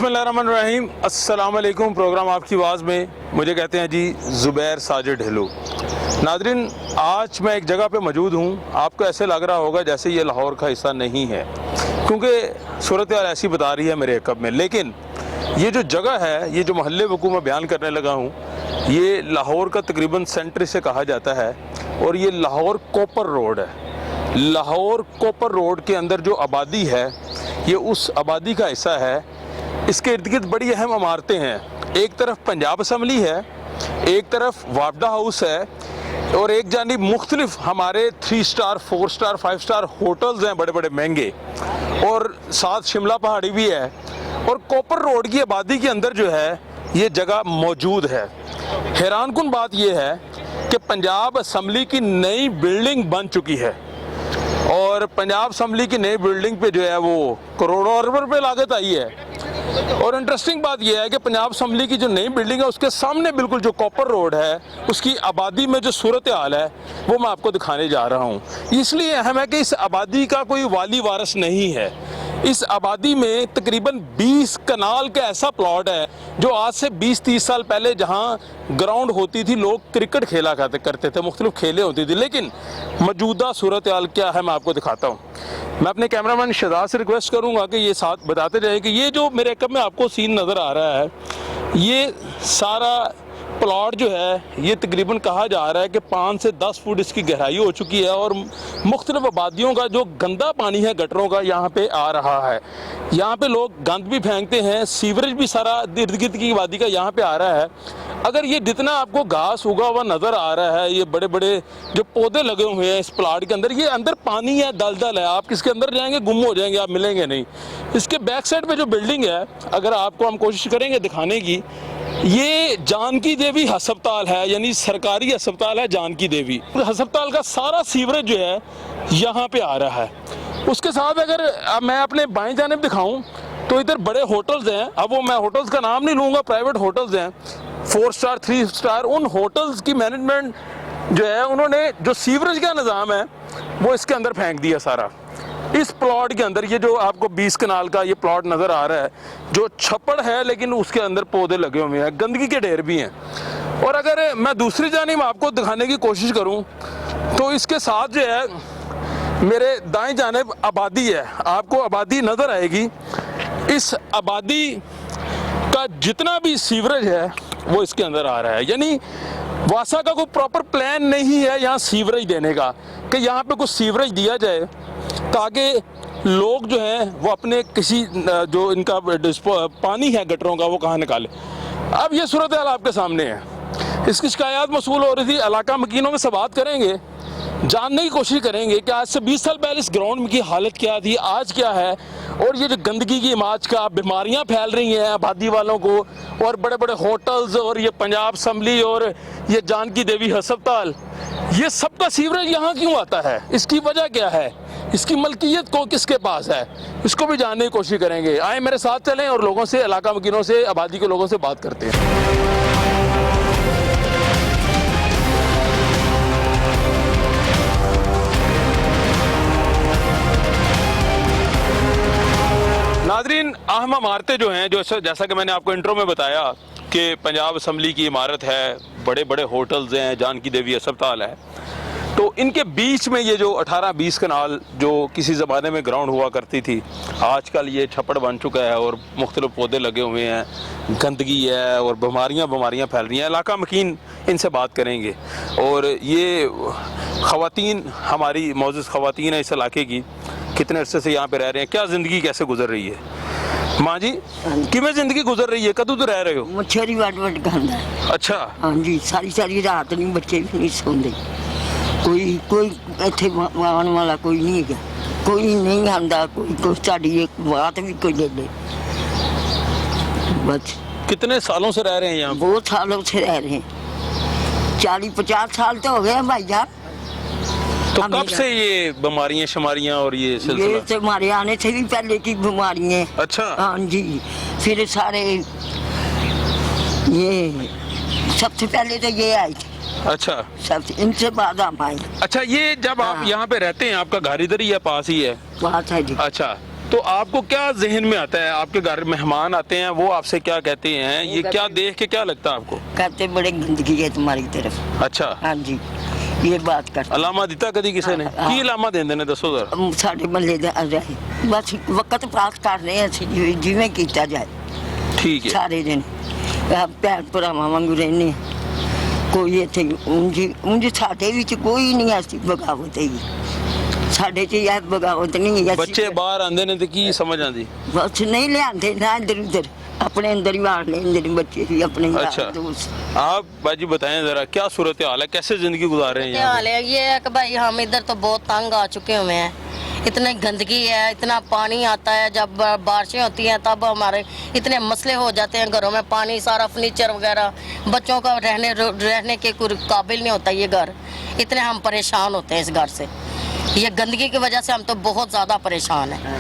बिस्मिल्लाहिर्रहमानिर्रहीम, अस्सलाम वालेकुम। प्रोग्राम आपकी आवाज़ में मुझे कहते हैं जी ज़ुबैर साजिद ढिल्लो। नादरीन, आज मैं एक जगह पे मौजूद हूँ। आपको ऐसे लग रहा होगा जैसे ये लाहौर का हिस्सा नहीं है, क्योंकि सूरत हाल ऐसी बता रही है मेरे अकब में। लेकिन ये जो जगह है, ये जो महल्ले वकू मैं बयान करने लगा हूँ, ये लाहौर का तकरीबन सेंटर से कहा जाता है और ये लाहौर कोपर रोड है। लाहौर कोपर रोड के अंदर जो आबादी है, ये उस आबादी का हिस्सा है। इसके इर्द गिर्द बड़ी अहम इमारतें हैं। एक तरफ पंजाब असम्बली है, एक तरफ वापडा हाउस है और एक जानिब मुख्तलिफ हमारे 3 स्टार 4 स्टार 5 स्टार होटल्स हैं बड़े बड़े महंगे, और साथ शिमला पहाड़ी भी है। और कोपर रोड की आबादी के अंदर जो है ये जगह मौजूद है। हैरानकुन बात यह है कि पंजाब असम्बली की नई बिल्डिंग बन चुकी है और पंजाब असम्बली की नई बिल्डिंग पे जो है वो करोड़ों अरब रुपए लागत आई है। और इंटरेस्टिंग बात यह है कि पंजाब असम्बली की जो नई बिल्डिंग है उसके सामने बिल्कुल जो कोपर रोड है उसकी आबादी में जो सूरत हाल है वो मैं आपको दिखाने जा रहा हूँ। इसलिए अहम है कि इस आबादी का कोई वाली वारिस नहीं है। इस आबादी में तकरीबन 20 कनाल का ऐसा प्लॉट है जो आज से 20-30 साल पहले जहाँ ग्राउंड होती थी, लोग क्रिकेट खेला करते थे, मुख्तलिफ खेलें होती थी। लेकिन मौजूदा सूरत हाल क्या है मैं आपको दिखाता हूँ। मैं अपने कैमरामैन शहजाद से रिक्वेस्ट करूँगा कि ये साथ बताते जाएँ कि ये जो मेरे कब में आपको सीन नज़र आ रहा है, ये सारा प्लॉट जो है ये तकरीबन कहा जा रहा है कि 5 से 10 फुट इसकी गहराई हो चुकी है और मुख्तलिफ आबादियों का जो गंदा पानी है गटरों का यहाँ पे आ रहा है। यहाँ पे लोग गंद भी फेंकते हैं, सीवरेज भी सारा इर्द गिर्द की आबादी का यहाँ पे आ रहा है। अगर ये जितना आपको घास उगा हुआ नज़र आ रहा है, ये बड़े बड़े जो पौधे लगे हुए हैं इस प्लाट के अंदर, ये अंदर पानी है, दलदल है, आप किसके अंदर जाएंगे गुम हो जाएंगे, आप मिलेंगे नहीं। इसके बैक साइड पे जो बिल्डिंग है, अगर आपको हम कोशिश करेंगे दिखाने की, ये जानकी देवी हस्पताल है, यानी सरकारी अस्पताल है जानकी देवी। अस्पताल का सारा सीवरेज जो है यहाँ पे आ रहा है। उसके साथ अगर मैं अपने बाएं जानिब दिखाऊं तो इधर बड़े होटल्स हैं। अब वो मैं होटल्स का नाम नहीं लूँगा, प्राइवेट होटल्स हैं 4 स्टार 3 स्टार। उन होटल्स की मैनेजमेंट जो है उन्होंने जो सीवरेज का निज़ाम है वो इसके अंदर फेंक दिया सारा। इस प्लॉट के अंदर ये जो आपको 20 कनाल का ये प्लॉट नज़र आ रहा है, जो छप्पड़ है लेकिन उसके अंदर पौधे लगे हुए हैं, गंदगी के ढेर भी हैं। और अगर मैं दूसरी जानिब आपको दिखाने की कोशिश करूं तो इसके साथ जो है मेरे दाएं जानिब आबादी है, आपको आबादी नज़र आएगी। इस आबादी का जितना भी सीवरेज है वो इसके अंदर आ रहा है। यानी वासा का कोई प्रॉपर प्लान नहीं है यहाँ सीवरेज देने का, कि यहाँ पे कुछ सीवरेज दिया जाए ताकि लोग जो हैं वो अपने किसी जो इनका पानी है गटरों का वो कहाँ निकाले। अब ये सूरत हाल आपके सामने है। इसकी शिकायत मसूल हो रही थी, इलाका मकीनों में से बात करेंगे, जानने की कोशिश करेंगे कि आज से 20 साल पहले इस ग्राउंड की हालत क्या थी, आज क्या है। और ये जो गंदगी की इमाज का बीमारियां फैल रही हैं आबादी वालों को, और बड़े बड़े होटल्स और ये पंजाब असम्बली और ये जानकी देवी अस्पताल, ये सबका सीवरेज यहाँ क्यों आता है, इसकी वजह क्या है, इसकी मलकियत को किसके पास है, इसको भी जानने की कोशिश करेंगे। आए मेरे साथ चलें और लोगों से, इलाका मकीनों से, आबादी के लोगों से बात करते हैं। नादरीन, अहम इमारतें जो हैं, जो जैसा कि मैंने आपको इंट्रो में बताया कि पंजाब असम्बली की इमारत है, बड़े बड़े होटल्स हैं, जानकी देवी अस्पताल है, तो इनके बीच में ये जो 18-20 कनाल जो किसी ज़माने में ग्राउंड हुआ करती थी, आजकल ये छप्पड़ बन चुका है और मुख्तलिफ पौधे लगे हुए हैं, गंदगी है और बीमारियाँ फैल रही हैं। इलाका मकीन इनसे बात करेंगे। और ये ख़वातीन, हमारी मौजूद ख़वातीन है इस इलाके की, कितने अरसे से यहाँ पे रह रहे हैं, क्या ज़िंदगी कैसे गुजर रही है? माँ जी, किमें ज़िंदगी गुजर रही है, कदों तो रह रहे हो? मच्छरी वट खांदा है। अच्छा। हाँ जी, सारी रात नहीं, बच्चे भी नहीं सोंदे, कोई इत्थे आने वाला कोई नहीं है, कोई नहीं आंदा, कोई कुछ साड़ी एक बात भी कोई दे दे। बस कितने सालों से रह रहे हैं यहाँ? बहुत सालों से रह रहे हैं, 40-50 साल तो हो गए हैं भाई साहब। तो कब से ये बीमारियां और ये सिलसिला? ये तो हमारे आने से भी पहले की बीमारियां। अच्छा। हाँ जी, फिर सारे ये सबसे पहले तो ये आई थी। अच्छा। सबसे इनसे बाद हम आए। अच्छा, ये जब आप यहाँ पे रहते हैं, आपका घर इधर ही है, पास ही है? पास है जी। अच्छा, तो आपको क्या जहन में आता है, आपके घर मेहमान आते हैं वो आपसे क्या कहते हैं, ये क्या देख के क्या लगता है आपको? कहते बड़े गंदगी है तुम्हारी तरफ। अच्छा, हाँ जी, ये बात कर अलामा दिता कदी किसी ने? हाँ। की अलामा देंदे ने दसो जरा। साढ़े महल्ले दे आ जाए, बस वक्त पास कर रहे हैं ਅਸੀਂ ਜਿਵੇਂ ਕੀਤਾ ਜਾਏ ठीक है, ਸਾਰੇ ਦਿਨ ਭੈਣ ਭਰਾਵਾਂ ਵਾਂਗੂ ਰਹਿੰਦੇ ਹਾਂ। ਕੋਈ ਇੱਥੇ ਉਂਝ ਸਾਡੇ ਵਿੱਚ ਕੋਈ ਨਹੀਂ ਐਸੀ ਬਗਾਵਤ ਹੈਗੀ, ਸਾਡੇ 'ਚ ਇਹ ਬਗਾਵਤ ਨਹੀਂ ਹੈ। बच्चे बाहर आंदे ने तो की समझ आंदी? बस नहीं लियाते ना इधर उधर, अपने अंदर ही मार लेंगे बच्चे भी अपने यार अच्छा। दोस्त। आप बाजी बताएं जरा क्या सूरत हाल है, कैसे जिंदगी गुजार रहे हैं यहाँ हाल है ये है कि भाई हम इधर तो बहुत तंग आ चुके हुए हैं। इतनी गंदगी है, इतना पानी आता है, जब बारिशें होती हैं तब हमारे इतने मसले हो जाते हैं घरों में। पानी सारा फर्नीचर वगैरह, बच्चों का रहने के कोई काबिल नहीं होता ये घर। इतने हम परेशान होते हैं इस घर से, ये गंदगी की वजह से हम तो बहुत ज़्यादा परेशान हैं।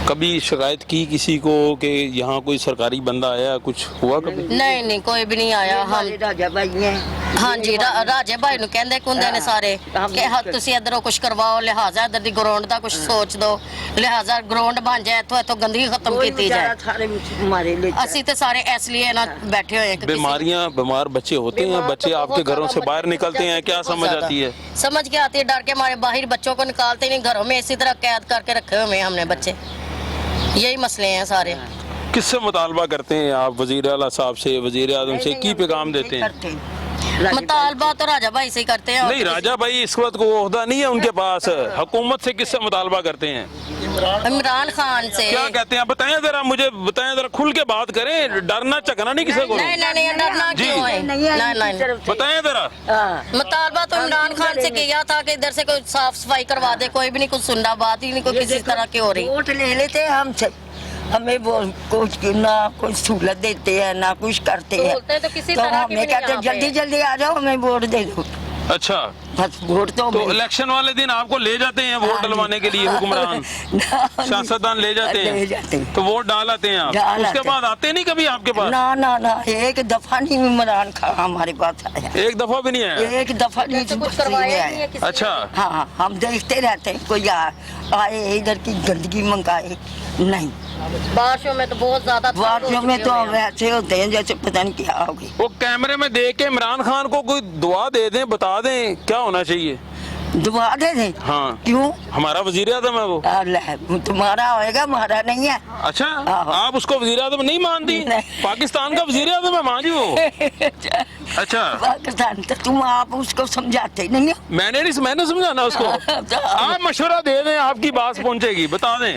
कभी शिकायत की किसी को कि यहाँ कोई सरकारी बंदा आया, कुछ हुआ कभी? नहीं नहीं, कोई भी नहीं आया। हम हमारे राजा भाई हैं। हाँ जी, राजे भाई ਨੂੰ ਕਹਿੰਦੇ ਕੁੰਦੇ ਨੇ ਸਾਰੇ ਕਿ ਹਾਂ ਤੁਸੀਂ ਇਧਰੋਂ ਕੁਝ ਕਰਵਾਓ, ਲਿਹਾਜ਼ਾ ਇਧਰ ਦੀ ਗਰਾਊਂਡ ਦਾ ਕੁਝ ਸੋਚ ਦਿਓ, ਲਿਹਾਜ਼ਾ ਗਰਾਊਂਡ ਬਣ ਜਾਏ, ਇੱਥੋਂ ਗੰਦਗੀ ਖਤਮ कोई ਕੀਤੀ बेचारा ਜਾए। थारे हमारे लिए ਅਸੀਂ ਤੇ ਸਾਰੇ ਇਸ ਲਈ ਨਾ बैठे हुए हैं कि बीमारियां, बीमार बच्चे होते हैं, बीमार बच्चे तो आपके बहुत घरों से ज्यादा बाहर बच्चे निकलते हैं, क्या बहुत समझ ज्यादा। आती है? समझ के आती है, डर के हमारे बाहर बच्चों को निकालते नहीं, घरों में इसी तरह कैद करके रखे हुए हैं हमने बच्चे। यही मसले हैं सारे। किससे मुतालबा करते हैं आप? वजीर आला साहब से, वजीर आजम से की पैगाम देते हैं? मुतालबा तो राजा भाई से ही करते हैं। और नहीं, राजा भाई इस वक्त को ओहदा नहीं है उनके पास, हुकूमत से किससे मुतालबा करते हैं? इमरान खान से। क्या कहते हैं बताएं जरा, मुझे बताएं जरा, खुल के बात करें, डरना चकना नहीं किसी को। नहीं नहीं, डरना जी। क्यों है? नहीं, बताएं जरा। मुतालबा तो इमरान खान से किया था कि इधर से कोई साफ सफाई करवा दे, कोई भी नहीं कुछ सुन रहा, बात ही नहीं कोई किसी तरह की हो रही। वोट ले लेते हैं हमसे, हमें वो कुछ ना कुछ सहूलत देते हैं ना कुछ करते हैं। सहूलतें तो किसी तो तरह की हमें भी नहीं कहते यहाँ पे। जल्दी जल्दी आ जाओ, हमें वोट दे दो। अच्छा, बस वोट तो तो इलेक्शन वाले दिन आपको ले जाते हैं वोट डलवाने के लिए हुक्मरान, सियासतदान ले जाते ले हैं, जाते हैं। तो वोट डाल आते हैं आप, डाल उसके आते बाद आते नहीं कभी आपके पास? ना ना ना, एक दफा नहीं इमरान खान हमारे पास आया, एक दफा भी नहीं आया? एक दफा नहीं तो कुछ बस्ती में करवाया आया। नहीं है किसी अच्छा, हाँ, हम देखते रहते हैं, कोई आए इधर की गंदगी मंगाए नहीं। ने। बारिशों में तो बहुत ज्यादा तंग हो बारिशों में चुके तो हुए हैं। वैसे होते हैं जैसे पता नहीं क्या होगी। वो कैमरे में देख के इमरान खान को कोई दुआ दे दें, बता दें क्या होना चाहिए? दुआ दे दें? हाँ, क्यों? हमारा वजीर आजम है वो। तुम्हारा होएगा, हमारा नहीं है। अच्छा, हाँ। आप उसको वजीर आजम नहीं मानती? नहीं। पाकिस्तान का वजीर आजम है मां जी वो। अच्छा, पाकिस्तान तो तुम आप उसको समझाते नहीं हो। मैंने समझाना उसको। आप मशवरा दे दें, आपकी बात पहुंचेगी, बता दें।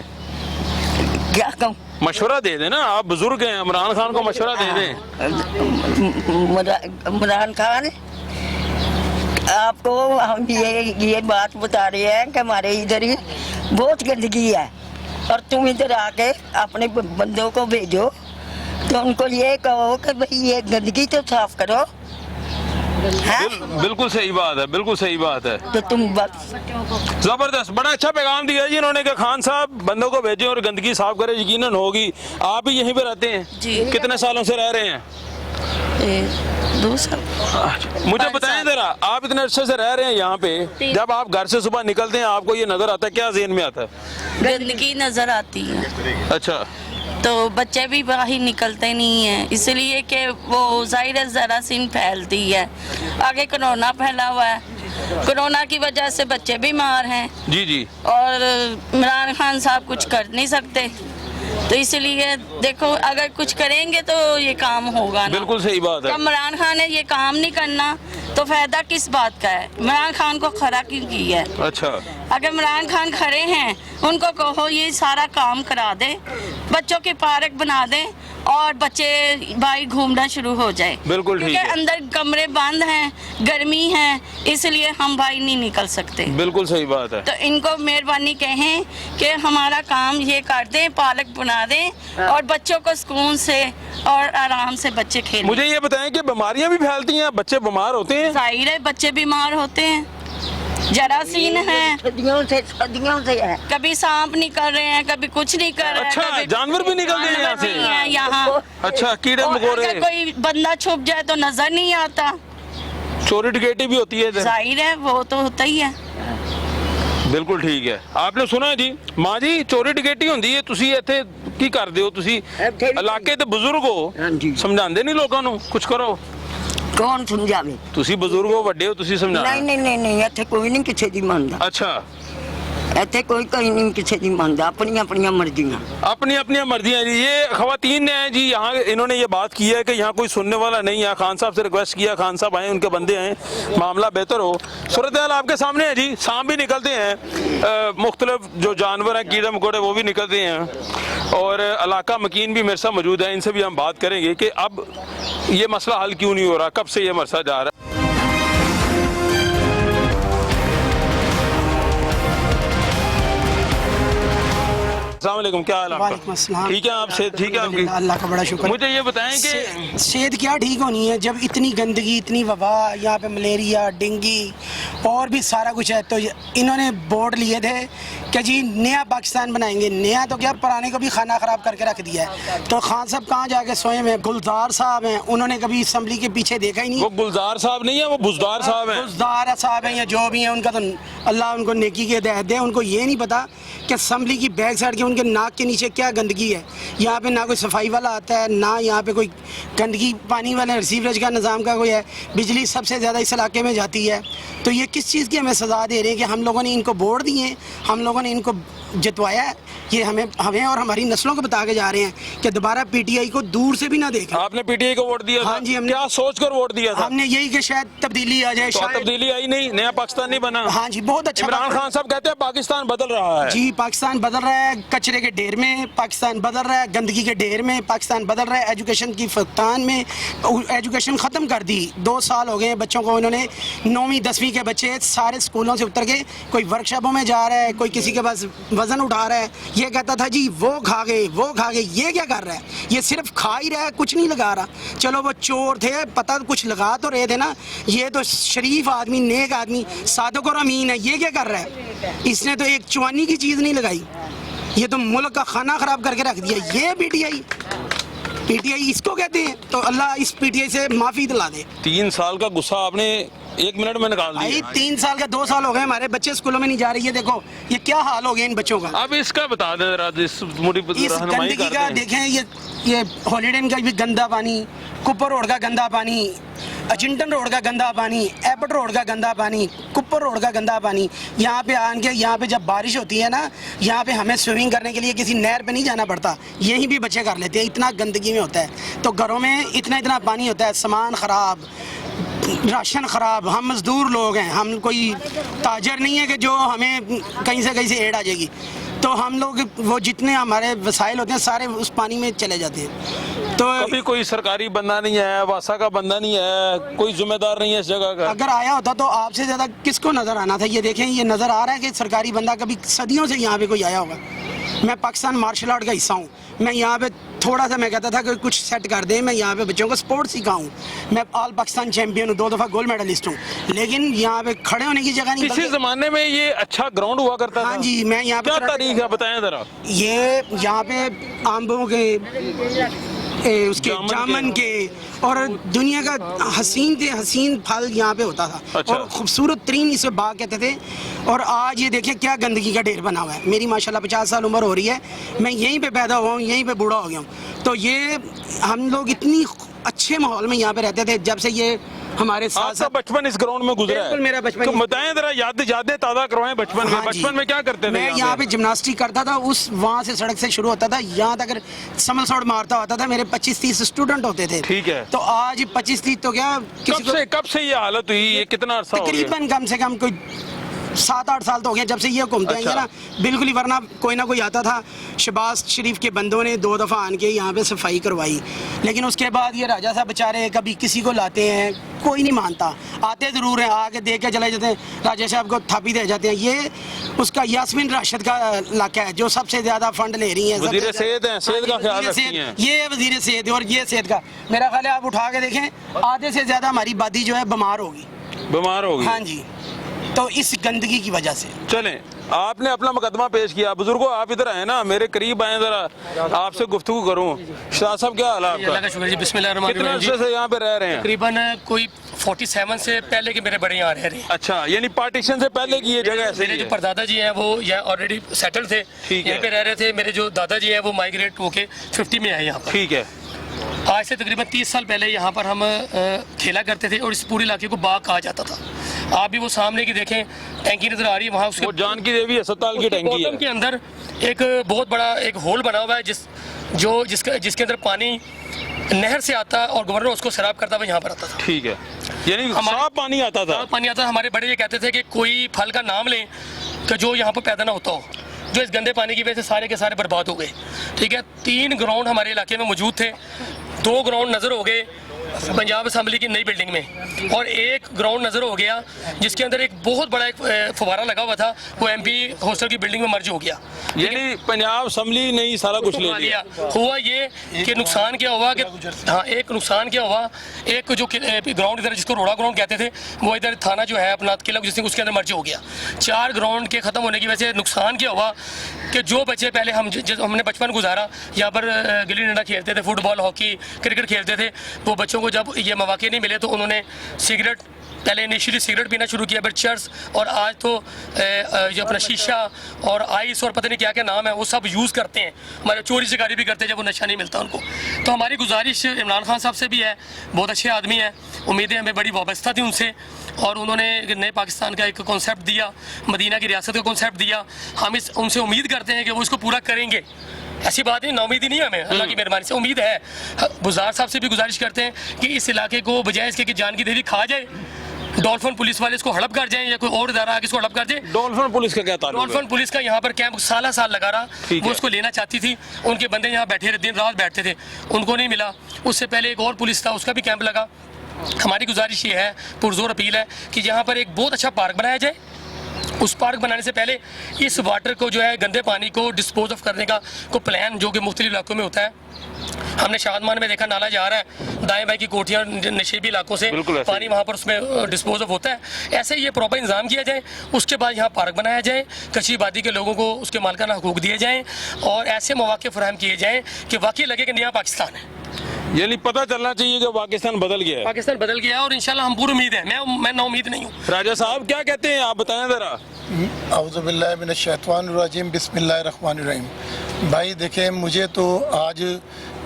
क्या कहूँ? मशवरा दे दें ना, आप बुजुर्ग हैं, इमरान खान को मशवरा दे दें। इमरान खान, आपको हम ये बात बता रहे हैं कि हमारे इधर ही बहुत गंदगी है, और तुम इधर आके अपने बंदों को भेजो, तो उनको ये कहो कि भाई ये गंदगी तो साफ करो। बिल्कुल सही बात है, बिल्कुल सही बात है। तो तुम बस जबरदस्त, बड़ा अच्छा पैगाम दिया जी इन्होंने कि खान साहब बंदों को भेजें और गंदगी साफ करें, यकीनन होगी। आप ही यहीं पे रहते हैं? जी। कितने सालों से रह रहे हैं? 2 साल। मुझे 5 बताएं साल। जरा, आप इतने अच्छे से रह रहे हैं यहाँ पे, जब आप घर से सुबह निकलते हैं आपको ये नजर आता है, क्या ज़हन में आता है? गंदगी नजर आती है, अच्छा, तो बच्चे भी बाहर निकलते नहीं हैं, इसलिए कि वो जाहिर है जरासीम फैलती है। आगे कोरोना फैला हुआ है, कोरोना की वजह से बच्चे बीमार हैं, जी जी, और इमरान खान साहब कुछ कर नहीं सकते, तो इसलिए देखो अगर कुछ करेंगे तो ये काम होगा ना। बिल्कुल सही बात है। जब इमरान खान ने ये काम नहीं करना तो फायदा किस बात का है? इमरान खान को खड़ा क्यों किया है? अच्छा, अगर इमरान खान खड़े हैं, उनको कहो ये सारा काम करा दे, बच्चों के पार्क बना दें और बच्चे बाहर घूमना शुरू हो जाए। बिल्कुल ठीक क्योंकि है। अंदर कमरे बंद हैं, गर्मी है, इसलिए हम बाहर नहीं निकल सकते। बिल्कुल सही बात है। तो इनको मेहरबानी कहें कि हमारा काम ये कर दें, पार्क बना दें और बच्चों को सुकून से और आराम से बच्चे खेलें। मुझे ये बताएं कि बीमारियां भी फैलती हैं, बच्चे बीमार होते हैं? जाहिर है बच्चे बीमार होते हैं, जरासीम है, सदियों से है। कभी सांप निकल रहे हैं, कभी कुछ नहीं कर रहे हैं। अच्छा, कभी जानवर भी निकल रहे हैं यहाँ से? जानवर भी हैं यहाँ। अच्छा, कीड़े और मकोड़े, अगर कोई बंदा छुप जाए तो नजर नहीं आता, चोरी डकैती भी होती है इधर? जाहिर है वो तो होता ही है। ਬਿਲਕੁਲ ਠੀਕ ਹੈ। ਆਪਨੇ ਸੁਣਾ ਜੀ ਮਾਂ ਜੀ ਚੋਰੀ ਡਕੈਤੀ ਹੁੰਦੀ ਹੈ, ਤੁਸੀਂ ਇੱਥੇ ਕੀ ਕਰਦੇ ਹੋ? ਤੁਸੀਂ ਇੱਥੇ ਵੀ- ਇਲਾਕੇ ਦੇ ਬਜ਼ੁਰਗ ਹੋ, ਹਾਂਜੀ। ਸਮਝਾਉਂਦੇ ਨਹੀਂ ਲੋਕਾਂ ਨੂੰ? ਕੁਝ ਕਰੋ, ਕੌਣ ਸਮਝਾਵੇ? ਤੁਸੀਂ ਬਜ਼ੁਰਗ ਹੋ, ਵੱਡੇ ਹੋ, ਤੁਸੀਂ ਸਮਝਾਣਾ। ਨਹੀਂ ਇੱਥੇ ਕੋਈ ਨਹੀਂ ਕਿਸੇ ਦੀ ਮੰਨਦਾ। अच्छा, ਇੱਥੇ ਕੋਈ ਨਹੀਂ ਕਿਸੇ ਦੀ ਮੰਨਦਾ, ਆਪਣੀਆਂ ਆਪਣੀਆਂ ਮਰਜ਼ੀਆਂ। अपनी अपनी मर्जियां जी। ये खवातीन हैं जी, यहाँ इन्होंने ये बात की है कि यहाँ कोई सुनने वाला नहीं है। खान साहब से रिक्वेस्ट किया, खान साहब आए, उनके बंदे आए, मामला बेहतर हो। सूरत हाल आपके सामने है जी, सांप भी निकलते हैं, मुख्तलिफ जो जानवर हैं, कीड़े मकोड़े, वो भी निकलते हैं। और इलाका मकीन भी मेरे साथ मौजूद है, इनसे भी हम बात करेंगे कि अब ये मसला हल क्यों नहीं हो रहा, कब से ये मसला जा रहा है। अस्सलाम वालेकुम, क्या हाल है वालेकुम आपका? अस्सलाम। ठीक है आप? सेहत ठीक है आपकी? अल्लाह का बड़ा शुक्र। मुझे ये बताएं कि सेहत क्या ठीक होनी है जब इतनी गंदगी, इतनी वबा, यहाँ पे मलेरिया, डेंगू और भी सारा कुछ है। तो इन्होंने बोर्ड लिए थे कि जी नया पाकिस्तान बनाएंगे। नया तो क्या, पुराने को भी खाना ख़राब करके रख दिया है। तो खान साहब कहाँ जाके सोए हैं? गुलजार साहब हैं, उन्होंने कभी असम्बली के पीछे देखा ही नहीं। वो गुलजार साहब नहीं है, वो बुजदार साहब हैं। गुलजार साहब हैं या जो भी हैं, उनका तो अल्लाह उनको नेकी के हिदायत दे। उनको ये नहीं पता कि असम्बली की बैक साइड के उनके नाक के नीचे क्या गंदगी है। यहाँ पे ना कोई सफाई वाला आता है, ना यहाँ पे कोई गंदगी पानी वाले रिसीवरेज का निज़ाम का कोई है। बिजली सबसे ज़्यादा इस इलाके में जाती है। तो ये किस चीज़ की हमें सज़ा दे रहे हैं कि हम लोगों ने इनको वोट दिए, हम लोगों ने इनको जितवाया है। ये हमें और हमारी नस्लों को बता के जा रहे हैं कि दोबारा पीटीआई को दूर से भी ना देखें। आपने पीटीआई को वोट दिया था? हाँ जी, हमने। क्या सोचकर वोट दिया था? हमने यही कि शायद तब्दीली आ जाए। तो शायद तब्दीली आई नहीं, नया पाकिस्तान नहीं बना। हाँ जी, बहुत अच्छा। इमरान खान साहब कहते हैं पाकिस्तान बदल रहा है। जी, पाकिस्तान बदल रहा है। कचरे के ढेर में पाकिस्तान बदल रहा है, गंदगी के ढेर में पाकिस्तान बदल रहा है, एजुकेशन की फतान में एजुकेशन ख़त्म कर दी। 2 साल हो गए बच्चों को, इन्होंने 9वीं 10वीं के बच्चे सारे स्कूलों से उतर के कोई वर्कशॉपों में जा रहा है, कोई किसी के पास वज़न उठा रहा है। ये कहता था जी वो खा गए, वो खा गए। ये क्या कर रहा है? ये सिर्फ खा ही रहा है, कुछ नहीं लगा रहा। चलो वो चोर थे, पता कुछ लगा तो रहे थे ना। ये तो शरीफ आदमी, नेक आदमी, सादक और अमीन है। ये क्या कर रहा है? इसने तो एक चवानी की चीज़ नहीं लगाई, ये तो मुल्क का खाना ख़राब करके रख दिया। ये पीटीआई इसको कहते हैं। तो अल्लाह इस पीटीआई से माफ़ी दिला दे। 3 साल का गुस्सा आपने 1 मिनट में निकाल भाई दिया। 3 साल का 2 साल हो गए, हमारे बच्चे स्कूलों में नहीं जा रही है। देखो ये क्या हाल हो गया इन बच्चों का। अब इसका बता दें जरा, इस रहनुमाई गंदगी करते का हैं। देखें, ये हॉलीडे का भी गंदा पानी, कुपर रोड का गंदा पानी, अचिंटन रोड का गंदा पानी, एपट रोड का गंदा पानी, कुपर रोड का गंदा पानी। यहाँ पे आके, यहाँ पे जब बारिश होती है ना, यहाँ पे हमें स्विमिंग करने के लिए किसी नहर पे नहीं जाना पड़ता, यहीं भी बच्चे कर लेते हैं। इतना गंदगी में होता है। तो घरों में इतना पानी होता है, सामान ख़राब, राशन ख़राब। हम मज़दूर लोग हैं, हम कोई ताजर नहीं है कि जो हमें कहीं से एड आ जाएगी। तो हम लोग वो जितने हमारे वसाइल होते हैं सारे उस पानी में चले जाते हैं। तो कभी कोई सरकारी बंदा नहीं है, वासा का बंदा नहीं है, कोई जिम्मेदार नहीं है इस जगह का। अगर आया होता तो आपसे ज़्यादा किसको नज़र आना था? ये देखें, ये नज़र आ रहा है कि सरकारी बंदा कभी सदियों से यहाँ पे कोई आया होगा। मैं पाकिस्तान मार्शल आर्ट का हिस्सा हूँ। मैं यहाँ पे थोड़ा सा मैं कहता था कि कुछ सेट कर दे, मैं यहाँ पे बच्चों को स्पोर्ट्स सिखाऊँ। मैं ऑल पाकिस्तान चैंपियन हूँ, 2 दफ़ा गोल्ड मेडलिस्ट हूँ। लेकिन यहाँ पे खड़े होने की जगह नहीं। किसी जमाने में ये अच्छा ग्राउंड हुआ करता था। हाँ जी, मैं यहाँ पे क्या तारीख है बताएं जरा। ये यहाँ पे आम्बों के उसके जामन के और दुनिया का हसीन फल यहाँ पे होता था। अच्छा। और खूबसूरत तरीन इसे बाग कहते थे। और आज ये देखिए क्या गंदगी का ढेर बना हुआ है। मेरी माशाल्लाह 50 साल उम्र हो रही है, मैं यहीं पे पैदा हुआ हूँ, यहीं पे बूढ़ा हो गया हूँ। तो ये हम लोग इतनी अच्छे माहौल में यहाँ पे रहते थे जब से ये हमारे साथ आपका बचपन इस ग्राउंड में गुजरा है? बिल्कुल, मेरा बचपन तो ही- बताएं जरा, यादें ताज़ा करवाएं बचपन में। हाँ जी। बचपन में क्या करते थे? मैं यहाँ पे जिम्नास्टिक करता था। उस वहाँ से सड़क से शुरू होता था, यहाँ तक अगर समलसौड़ मारता होता था। मेरे 25-30 स्टूडेंट होते थे। ठीक है। तो आज 25-30 तो क्या किसी को कब से ये हालत हुई? ये कितना अरसा हो गया? तकरीबन कम से कम कोई 7-8 साल तो हो गया जब से ये घूमते हैं अच्छा। ना। बिल्कुल ही, वरना कोई ना कोई आता था। शहबाज शरीफ के बंदों ने 2 दफ़ा आन के यहाँ पे सफाई करवाई, लेकिन उसके बाद ये राजा साहब बेचारे कभी किसी को लाते हैं, कोई नहीं मानता। आते ज़रूर हैं, आके देख के चले जाते हैं, राजा साहब को थापी दे जाते हैं। ये उसका यास्मीन राशिद का इलाका है जो सबसे ज़्यादा फंड ले रही है। वज़ीर सेहत हैं, सेहत का ख्याल रखती हैं। ये वज़ीर सेहत है और ये सेहत का मेरा ख्याल है। आप उठा के देखें, आधे से ज़्यादा हमारी आबादी जो है बीमार होगी। बीमार हो गई। हाँ जी। तो इस गंदगी की वजह से। चलें, आपने अपना मुकदमा पेश किया। बुजुर्गो आप इधर आए ना, मेरे करीब आए, जरा आपसे गुफ्तगू करूं। शाह साहब क्या हाल है अल्लाह आपका? का शुक्र जी, बिस्मिल्लाह कितने अरसे से यहाँ पे रह रहे हैं? तकरीबन कोई 47 से पहले के मेरे बड़े यहाँ रह रहे हैं। अच्छा, यानी पार्टीशन से पहले की ये जगह ऐसे मेरे ही जो है? परदादा जी हैं वो यहाँ ऑलरेडी सेटल थे, ठीक है। यहीं पे रह रहे थे। मेरे जो दादाजी हैं वो माइग्रेट होके 50 में आए यहाँ पर। ठीक है। आज से तकरीबन 30 साल पहले यहाँ पर हम खेला करते थे और इस पूरे इलाके को बाग कहा जाता था। आप भी वो सामने की देखें, टैंकी नजर आ रही है वहाँ, उसके वो जानकी देवी अस्पताल की टैंकी बॉटम के है। अंदर एक बहुत बड़ा एक होल बना हुआ है जिसके अंदर पानी नहर से आता है और गवर्नर उसको शराब करता हुआ यहाँ पर आता था। ठीक है, यानी हमारे- साफ पानी आता था। साफ पानी आता था। हमारे बड़े ये कहते थे कि कोई फल का नाम लें कि जो यहाँ पर पैदा ना होता हो, जो इस गंदे पानी की वजह से सारे के सारे बर्बाद हो गए। ठीक है, 3 ग्राउंड हमारे इलाके में मौजूद थे, 2 ग्राउंड नज़र हो गए पंजाब असम्बली की नई बिल्डिंग में, और 1 ग्राउंड नज़र हो गया जिसके अंदर एक बहुत बड़ा एक फवारा लगा हुआ था, वो MP हॉस्टल की बिल्डिंग में मर्ज हो गया। यानी पंजाब असम्बली ने ही सारा कुछ ले लिया। हुआ ये कि नुकसान क्या हुआ कि हाँ, एक नुकसान क्या हुआ, एक जो ग्राउंड इधर जिसको रोड़ा ग्राउंड कहते थे, वो इधर थाना जो है अपना किला जिससे उसके अंदर मर्ज हो गया। 4 ग्राउंड के ख़त्म होने की वजह से नुकसान क्या हुआ कि जो बच्चे पहले हमने बचपन गुजारा यहाँ पर गिल्ली डंडा खेलते थे, फुटबॉल, हॉकी, क्रिकेट खेलते थे, वो बच्चों को जब ये मौके नहीं मिले तो उन्होंने सिगरेट, पहले इनिशियली सिगरेट पीना शुरू किया, फिर चर्स, और आज तो जो अपना शीशा और आइस और पता नहीं क्या क्या नाम है वो सब यूज़ करते हैं। हमारे चोरी शिकारी भी करते हैं जब वो नशा नहीं मिलता उनको। तो हमारी गुजारिश इमरान खान साहब से भी है, बहुत अच्छे आदमी हैं, उम्मीदें हमें बड़ी वाबस्ता थी उनसे, और उन्होंने नए पाकिस्तान का एक कॉन्सेप्ट दिया, मदीना की रियासत का कॉन्सेप्ट दिया। हम उनसे उम्मीद करते हैं कि वो इसको पूरा करेंगे। ऐसी बात नहीं, नाउमीदी नहीं है हमें, अल्लाह की मेहरबानी से उम्मीद है। बुज़ार साहब से भी गुजारिश करते हैं कि इस इलाके को बजाय इसके कि जान की देवी खा जाए, डॉल्फिन पुलिस वाले इसको हड़प कर जाएं या कोई और इदारा आके इसको हड़प कर जाए। डॉल्फिन पुलिस का क्या ताल्लुक है? डॉल्फिन पुलिस का यहाँ पर कैंप साल लगा रहा, ठीक वो है। उसको लेना चाहती थी, उनके बंदे यहाँ बैठे रहे, दिन रात बैठते थे, उनको नहीं मिला। उससे पहले एक और पुलिस था, उसका भी कैंप लगा। हमारी गुजारिश ये है, पुरजोर अपील है कि यहाँ पर एक बहुत अच्छा पार्क बनाया जाए। उस पार्क बनाने से पहले इस वाटर को जो है गंदे पानी को डिस्पोज ऑफ करने का को प्लान जो कि मुख्तलिफ इलाकों में होता है। हमने शादमान में देखा नाला जा रहा है, दाएं बाएं की कोठियाँ नशेबी इलाकों से बिल्कुल ऐसे पानी वहाँ पर उसमें डिस्पोज ऑफ होता है। ऐसे ये प्रॉपर इंतजाम किया जाए, उसके बाद यहाँ पार्क बनाया जाए, कच्ची आबादी के लोगों को उसके मालिकाना हकूक दिए जाएँ और ऐसे मौके फराहम किए जाएँ कि वाकई लगे कि नया पाकिस्तान है। यानी पता चलना चाहिए कि पाकिस्तान बदल गया है। पाकिस्तान बदल गया है और इंशाल्लाह हम पूरी उम्मीद है। मैं ना उम्मीद नहीं हूँ। राजा साहब क्या कहते हैं, आप बताएं जरा। औज़ुबिल्लाहि मिनश्शैतानिर्रजीम, बिस्मिल्लाहिर्रहमानिर्रहीम। भाई देखें, मुझे तो आज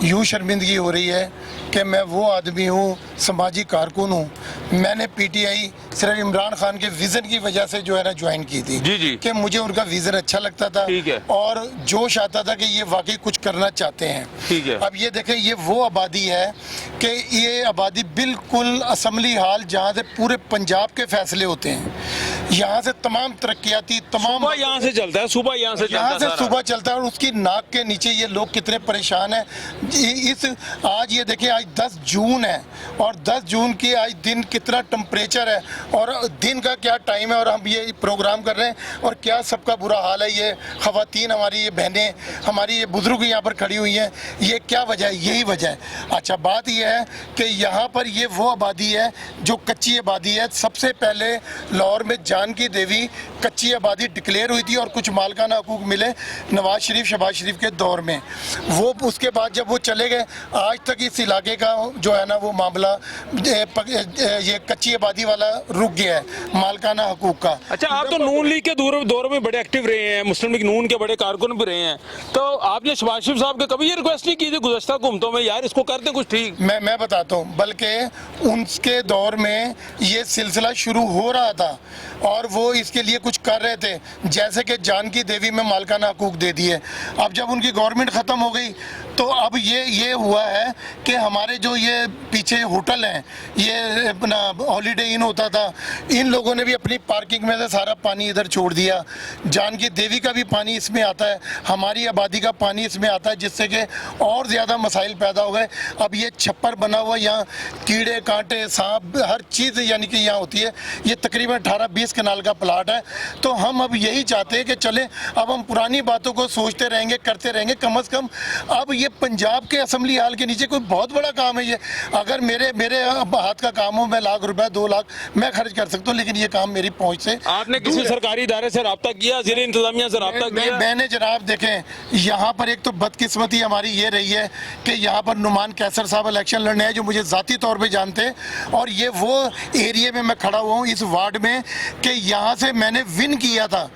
यूँ शर्मिंदगी हो रही है कि मैं वो आदमी हूँ, समाजी कारकुन हूँ। मैंने PTI सिर्फ इमरान खान के विज़न की वजह से जो है ना ज्वाइन की थी, जी जी, कि मुझे उनका विज़न अच्छा लगता था, ठीक है, और जोश आता था कि ये वाकई कुछ करना चाहते हैं। ठीक है। अब ये देखें, ये वो आबादी है कि ये आबादी बिल्कुल असम्बली हाल जहाँ से पूरे पंजाब के फैसले होते हैं, यहाँ से तमाम तरक्याती तमाम सुबह यहाँ से चलता है, सुबह यहाँ से यहाँ से सारा। सुबह चलता है और उसकी नाक के नीचे ये लोग कितने परेशान हैं। इस आज ये देखिए, आज 10 जून है और 10 जून की आज दिन कितना टेम्परेचर है और दिन का क्या टाइम है, और हम ये प्रोग्राम कर रहे हैं और क्या सबका बुरा हाल है। ये ख़वातीन हमारी, ये बहनें हमारी, ये बुजुर्ग यहाँ पर खड़ी हुई हैं, ये क्या वजह है? यही वजह है। अच्छा, बात यह है कि यहाँ पर ये वो आबादी है जो कच्ची आबादी है। सबसे पहले लाहौर में जानकी देवी कच्ची आबादी डिक्लेयर हुई थी और कुछ मालिकाना हकूक मिले नवाज शरीफ, शहबाज शरीफ के दौर में। वो उसके बाद जब वो चले गए, आज तक इस इलाके का जो है ना वो मामला ये कच्ची आबादी वाला रुक गया है, मालिकाना हकूक का। अच्छा, आप तो नून लीग के दौर में बड़े एक्टिव रहे हैं, मुस्लिम लीग नून के बड़े कारकुन भी रहे हैं, तो आपने शहबाज शरीफ साहब के कभी ये रिक्वेस्ट नहीं की थी गुज़श्ता हुकूमतों में, यार इसको कर दें कुछ ठीक? मैं बताता हूँ, बल्कि उनके दौर में ये सिलसिला शुरू हो रहा था और वो इसके लिए कुछ कर रहे थे, जैसे कि जानकी देवी में मालिकाना हकूक दे दिए। अब जब उनकी गवर्नमेंट ख़त्म हो गई तो अब ये हुआ है कि हमारे जो ये पीछे होटल हैं, ये अपना हॉलीडे इन होता था, इन लोगों ने भी अपनी पार्किंग में से सारा पानी इधर छोड़ दिया। जानकी देवी का भी पानी इसमें आता है, हमारी आबादी का पानी इसमें आता है, जिससे कि और ज़्यादा मसाइल पैदा हो गए। अब ये छप्पर बना हुआ, यहाँ कीड़े कांटे सांप हर चीज़ यानी कि यहाँ होती है। ये तकरीबन 18-20 कनाल का प्लाट है। तो हम अब यही चाहते हैं कि चलें, अब हम पुरानी बातों को सोचते रहेंगे, करते रहेंगे, कम से कम अब ये पंजाब के असेंबली हाल के नीचे कोई बहुत बड़ा काम है ये। अगर मेरे हाथ का काम हो, मैं लाख रुपए 2 लाख मैं खर्च कर सकता हूँ, लेकिन ये काम मेरी पहुंच से आपने किसी सरकारी इदारे से रब्ता किया, जिले इंतजामिया से रब्ता किया? मैंने जनाब देखें, यहाँ पर एक तो बदकिस्मती हमारी ये रही है कि यहाँ पर नुमान कैसर साहब इलेक्शन लड़ने हैं, जो मुझे ज़ाती तौर पे जानते हैं, और ये वो एरिया में मैं खड़ा हुआ हूँ इस वार्ड में कि यहाँ से मैंने विन किया था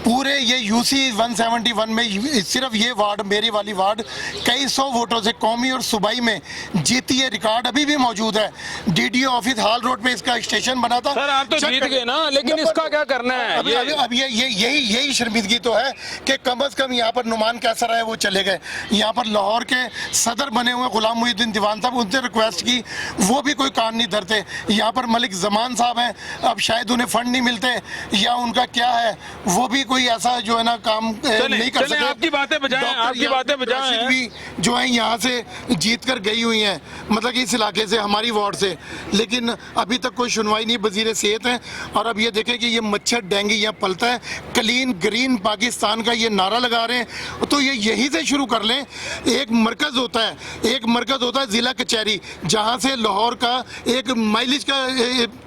पूरे ये यूसी 171 में। सिर्फ ये वार्ड, मेरी वाली वार्ड, कई 100 वोटों से कौमी और सूबाई में जीती है। रिकॉर्ड अभी भी मौजूद है। डीडीओ ऑफिस हाल रोड पे इसका स्टेशन बना था। सर आप तो जीत गए ना, लेकिन इसका क्या करना है? अब यही शर्मिंदगी तो है कि कम से कम यहाँ पर नुमान कैसर है वो चले गए। यहाँ पर लाहौर के सदर बने हुए गुलाम मुहिउद्दीन दीवान साहब, उनसे रिक्वेस्ट की, वो भी कोई कान नहीं धरते। यहाँ पर मलिक जमान साहब हैं, अब शायद उन्हें फंड नहीं मिलते या उनका क्या है, वो भी कोई ऐसा जो है ना काम नहीं कर सकते। आपकी बातें बजाएं, भी जो है यहाँ से जीत कर गई हुई हैं, मतलब इस इलाके से, हमारी वार्ड से, लेकिन अभी तक कोई सुनवाई नहीं। वजीर सेहत हैं, और अब ये देखें कि ये मच्छर डेंगू यहाँ पलता है। क्लीन ग्रीन पाकिस्तान का ये नारा लगा रहे हैं, तो ये यहीं से शुरू कर लें। एक मरकज़ होता है ज़िला कचहरी, जहाँ से लाहौर का एक माइलेज का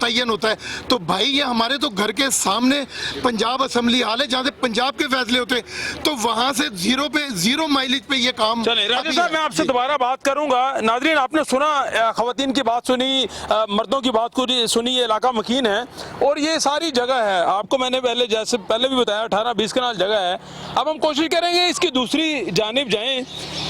तयन होता है। तो भाई ये हमारे तो घर के सामने पंजाब असेंबली हाल है, जहाँ से पंजाब के फैसले होते, तो वहाँ से जीरो माइलेज पे ये काम। चले राजेश साहब, मैं आपसे दोबारा बात करूंगा। नाजरीन, आपने सुना, खवातीन की बात सुनी, मर्दों की बात सुनी। ये इलाका मकीन है और ये सारी जगह है, आपको मैंने पहले भी बताया 18-20 कनाल जगह है। अब हम कोशिश करेंगे इसकी दूसरी जानिब जाएं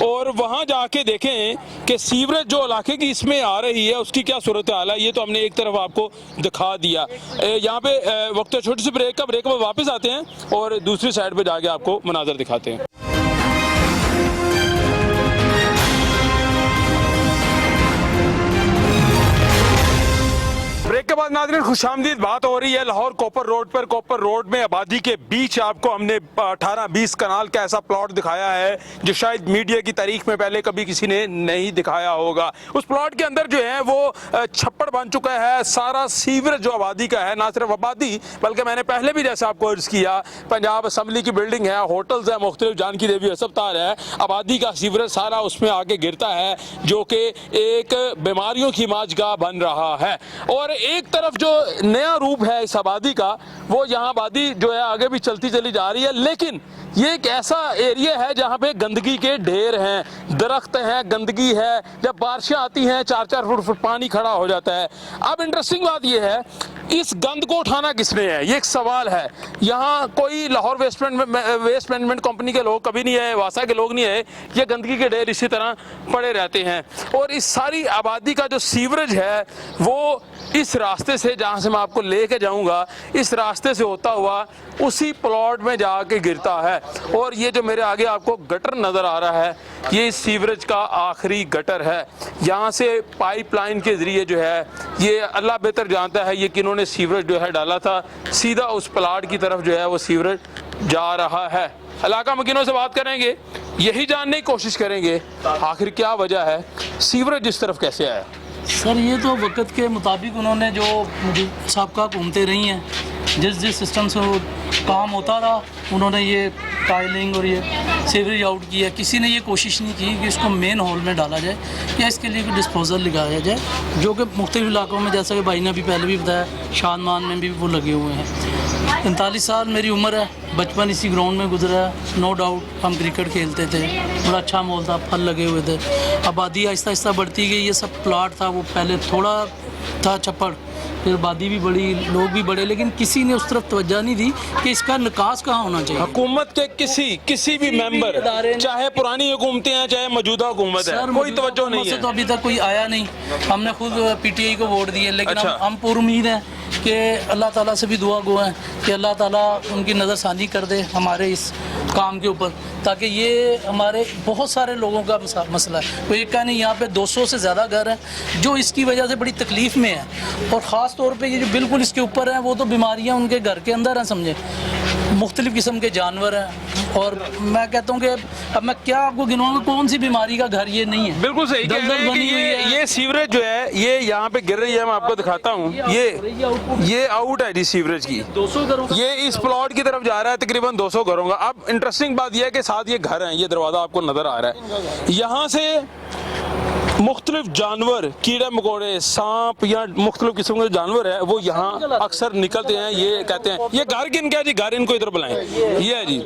और वहाँ जाके देखें कि सीवरेज जो इलाके की इसमें आ रही है उसकी क्या सूरत हाल है। ये तो हमने एक तरफ आपको दिखा दिया। यहाँ पे वक्त छोटी सी ब्रेक में वापस आते हैं और दूसरी साइड पे जाके आपको मनाजर दिखाते हैं। ब्रेक के बाद नाज़रीन खुशामदीद बात हो रही है लाहौर कोपर रोड पर। कोपर रोड में आबादी के बीच आपको हमने 18-20 कनाल का ऐसा प्लॉट दिखाया है जो शायद मीडिया की तारीख में पहले कभी किसी ने नहीं दिखाया होगा। उस प्लॉट के अंदर जो है वो छप्पड़ बन चुका है। सारा सीवरेज जो आबादी का है, ना सिर्फ आबादी बल्कि मैंने पहले भी जैसे आपको अर्ज किया, पंजाब असम्बली की बिल्डिंग है, होटल्स है, मुख्तलिफ जानकी देवी अस्पताल है, आबादी का सीवरेज सारा उसमें आके गिरता है, जो कि एक बीमारियों की माजगा बन रहा है। और एक तरफ जो नया रूप है इस आबादी का, वो यहाँ आबादी जो है आगे भी चलती चली जा रही है, लेकिन ये एक ऐसा एरिया है जहाँ पे गंदगी के ढेर हैं, दरख्त हैं, गंदगी है। जब बारिशें आती हैं 4-4 फुट पानी खड़ा हो जाता है। अब इंटरेस्टिंग बात ये है, इस गंद को उठाना किसने है, ये एक सवाल है। यहाँ कोई लाहौर वेस्ट मैनेजमेंट कंपनी के लोग कभी नहीं आए, वासा के लोग नहीं आए। ये गंदगी के ढेर इसी तरह पड़े रहते हैं। और इस सारी आबादी का जो सीवरेज है वो इस रास्ते से, जहाँ से मैं आपको लेके जाऊँगा, इस रास्ते से होता हुआ उसी प्लॉट में जाके गिरता है। और ये जो मेरे आगे आपको गटर नज़र आ रहा है, ये सीवरेज का आखिरी गटर है। यहाँ से पाइपलाइन के ज़रिए जो है, ये अल्लाह बेहतर जानता है ये किन्होंने सीवरेज जो है डाला था, सीधा उस प्लाट की तरफ जो है वो सीवरेज जा रहा है। इलाका मकीनों से बात करेंगे, यही जानने की कोशिश करेंगे आखिर क्या वजह है, सीवरेज इस तरफ कैसे आया। सर ये तो वक्त के मुताबिक उन्होंने जो साबका हुकूमतें रही हैं, जिस सिस्टम से वो काम होता रहा, उन्होंने ये टाइलिंग और ये सीवरेज आउट किया। किसी ने ये कोशिश नहीं की कि इसको मेन हॉल में डाला जाए या इसके लिए कोई डिस्पोजल लगाया जाए, जो कि मुख्तलिफ इलाकों में, जैसा कि भाई ने अभी पहले भी बताया, शानमान में भी वो लगे हुए हैं। 39 साल मेरी उम्र है, बचपन इसी ग्राउंड में गुजरा है। नो डाउट हम क्रिकेट खेलते थे, बड़ा अच्छा माहौल था, फल लगे हुए थे। आबादी आहिस्ता आहिस्ता बढ़ती गई। ये सब प्लाट था, वो पहले थोड़ा था छप्पड़, फिर आबादी भी बढ़ी, लोग भी बढ़े, लेकिन किसी ने उस तरफ तवज्जो नहीं दी कि इसका निकास कहाँ होना चाहिए। हुकूमत के किसी भी मेंबर, चाहे पुरानी हुकूमतें हैं चाहे मौजूदा हुकूमत है, कोई तवज्जो नहीं है। तो अभी तक कोई आया नहीं। हमने खुद पीटीआई को वोट दिए, लेकिन हम पूरी उम्मीद है कि अल्लाह ताला से भी दुआ गो है कि अल्लाह ताला उनकी नज़रसानी कर दे हमारे इस काम के ऊपर, ताकि ये हमारे बहुत सारे लोगों का मसला है। कोई एक का नहीं, यहाँ पे 200 से ज़्यादा घर हैं जो इसकी वजह से बड़ी तकलीफ़ में है। और ख़ास तौर पे ये जो बिल्कुल इसके ऊपर हैं, वो तो बीमारियाँ उनके घर के अंदर हैं, समझे। मुख्तलिफ़ किस्म के जानवर हैं, और मैं कहता हूँ कि अब मैं क्या आपको गिनवाऊंगा, कौन सी बीमारी का घर ये नहीं है। बिल्कुल सही कह रहे दलदल हैं कि बनी हुई है। ये सीवरेज जो है ये यहाँ पे गिर रही है, मैं आपको दिखाता हूँ, ये आउट है जी सीवरेज की, 200 घरों का ये इस प्लॉट की तरफ जा रहा है तकरीबन 200 घरों का। अब इंटरेस्टिंग बात यह है कि साथ ये घर है, ये दरवाज़ा आपको नज़र आ रहा है, यहाँ से मुख्तलिफ जानवर, कीड़े मकोड़े, सांप या मुख्तलिफ किस्म के जानवर है वो यहाँ अक्सर निकलते हैं। ये कहते हैं, ये घर किन क्या जी, घर इनको इधर बुलाएं, ये है जी।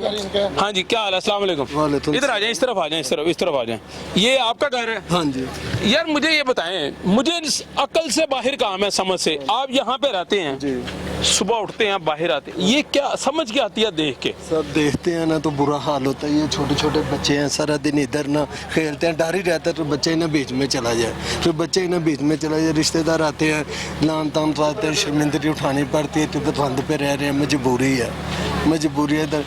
हाँ जी, क्या हाल है, अस्सलाम वालेकुम। इधर आ जाएं, इस तरफ आ जाएं, इस तरफ आ जाएं। ये आपका घर है? हाँ जी। यार मुझे ये बताएं, मुझे अकल से बाहर काम है, समझ से, आप यहाँ पे रहते हैं जी। सुबह उठते हैं, बाहर आते हैं, ये क्या समझ क्या आती है देख के? सब देखते हैं ना तो बुरा हाल होता है। ये छोटे छोटे बच्चे हैं, सारा दिन इधर ना खेलते हैं, डर ही रहता है तो बच्चे ना बीच में चला जाए, फिर बच्चे ना बीच में चला जाए, रिश्तेदार आते हैं, लान तान तो आते हैं, शर्मिंदगी उठानी पड़ती है क्योंकि धुंध पे रह रहे हैं, मजबूरी है।